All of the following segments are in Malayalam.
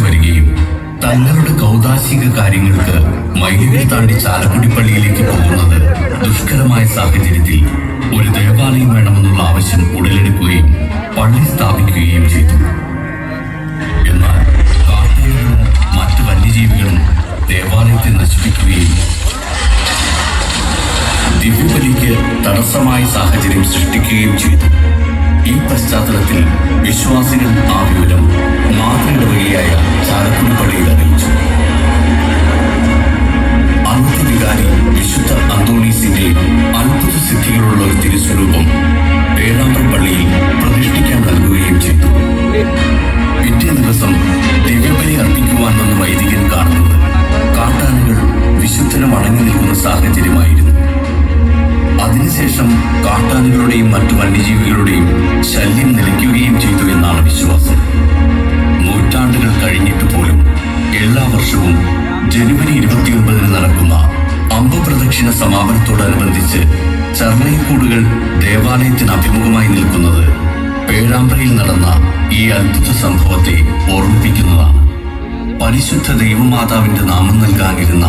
വരികയും തങ്ങളുടെ കൗതാശിക കാര്യങ്ങൾക്ക് മൈലുകൾ താണ്ടി ചാലക്കുടി പള്ളിയിലേക്ക് പോകുന്നത് ദുഷ്കരമായ സാഹചര്യത്തിൽ ഒരു ദേവാലയം വേണമെന്നുള്ള ആവശ്യം ഉടലെടുക്കുകയും പള്ളി സ്ഥാപിക്കുകയും ചെയ്തു. എന്നാൽ കാട്ടാനകളും മറ്റു വന്യജീവികളും ദേവാലയത്തെ നശിപ്പിക്കുകയും ദിവ്യബലിക്ക് തടസ്സമായ സാഹചര്യം സൃഷ്ടിക്കുകയും ചെയ്തു. ഈ പശ്ചാത്തലത്തിൽ വിശ്വാസികൾ ആ വിവരം മാതൃഇടവകയായ ചാലക്കുടി പള്ളിയിൽ അറിയിച്ചു. അന്നത്തെ വികാരി വിശുദ്ധ അന്തോണീസിന്റെ അത്ഭുത സിദ്ധികളുള്ള ഒരു തിരുസ്വരൂപം പേരാമ്പ്ര പള്ളിയിൽ പ്രതിഷ്ഠിക്കാൻ നൽകുകയും ചെയ്തു. പിറ്റേ ദിവസം ദിവ്യബലി അർപ്പിക്കുവാൻ വന്ന വൈദികൻ കാണുന്നത് കാട്ടാനകൾ വിശുദ്ധനെ വണങ്ങി നിൽക്കുന്ന സാഹചര്യമായിരുന്നു. അതിനുശേഷം കാട്ടാനകളുടെയും മറ്റു വന്യജീവികളുടെയും ശല്യം നിലയ്ക്കുകയും ചെയ്തു എന്നാണ് വിശ്വാസം. നൂറ്റാണ്ടുകൾ കഴിഞ്ഞിട്ട് പോലും എല്ലാ വർഷവും ജനുവരി 29 നടക്കുന്ന അമ്പപ്രദക്ഷിണ സമാപനത്തോടനുബന്ധിച്ച് ചർണയക്കൂടുകൾ ദേവാലയത്തിന് അഭിമുഖമായി നിൽക്കുന്നത് പേരാമ്പ്രയിൽ നടന്ന ഈ അത്ഭുത സംഭവത്തെ ഓർമ്മിപ്പിക്കുന്നതാണ്. പരിശുദ്ധ ദൈവമാതാവിന്റെ നാമം നൽകാനിരുന്ന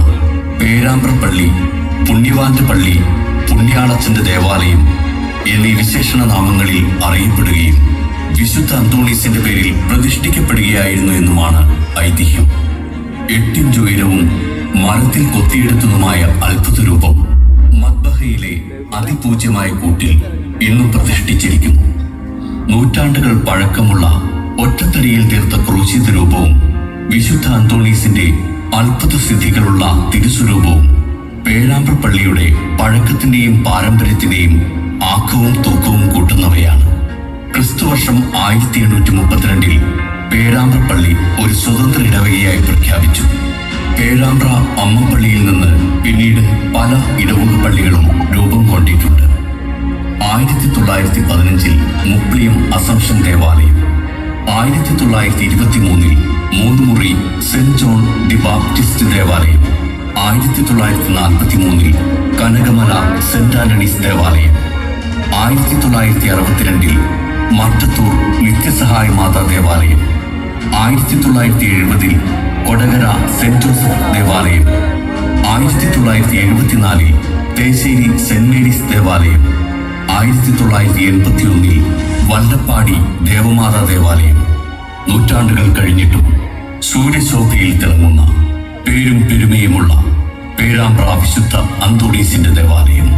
പേരാമ്പ്ര പള്ളി, പുണ്യവാന്റെ പള്ളി, പുണ്യാളച്ചന്റെ ദേവാലയം എന്നീ വിശേഷണ നാമങ്ങളിൽ അറിയപ്പെടുകയും വിശുദ്ധ അന്തോണീസിന്റെ പേരിൽ പ്രതിഷ്ഠിക്കപ്പെടുകയായിരുന്നു എന്നുമാണ് ഐതിഹ്യം. 8 ഇഞ്ച് ഉയരവും മരത്തിൽ കൊത്തിയെടുത്തതുമായ അത്ഭുത രൂപം മദ്ബഹയിലെ അതിപൂജ്യമായ കൂട്ടിൽ ഇന്നും പ്രതിഷ്ഠിച്ചിരിക്കുന്നു. നൂറ്റാണ്ടുകൾ പഴക്കമുള്ള ഒറ്റത്തടിയിൽ തീർത്ത ക്രൂശിത രൂപവും വിശുദ്ധ അന്തോണീസിന്റെ അത്ഭുത സിദ്ധികളുള്ള തിരുസ്വരൂപവും പേരാമ്പ്ര പള്ളിയുടെ പഴക്കത്തിന്റെയും പാരമ്പര്യത്തിന്റെയും ആക്കവും തൂക്കവും കൂട്ടുന്നവയാണ്. ക്രിസ്തുവർഷം 1832 പേരാമ്പ്ര പള്ളി ഒരു സ്വതന്ത്ര ഇടവകയായി പ്രഖ്യാപിച്ചു. പേരാമ്പ്ര അമ്മപ്പള്ളിയിൽ നിന്ന് പിന്നീട് പല ഇടവക പള്ളികളും രൂപം കൊണ്ടിട്ടുണ്ട്. 1915 മുപ്ലിയം അസംഷൻ ദേവാലയം, 1923 Moonnumuri saint John the Baptist ദേവാലയം, 1943 കനകമല സെന്റ് ആന്റണീസ് ദേവാലയം, 1962 മറ്റത്തൂർ നിത്യസഹായ മാതാ ദേവാലയം, 1970 കൊടകര സെന്റ് ജോസഫ് ദേവാലയം, 1974 തേശ്ശേരി സെന്റ് മേരീസ് ദേവാലയം, 1981 വല്ലപ്പാടി ദേവമാതാ ദേവാലയം. നൂറ്റാണ്ടുകൾ കഴിഞ്ഞിട്ടും സൂര്യശോഭയിൽ തിളങ്ങുന്ന പേരും പെരുമയുമുള്ള പേരാമ്പ്ര വിശുദ്ധ അന്തോണീസിന്റെ ദേവാലയം.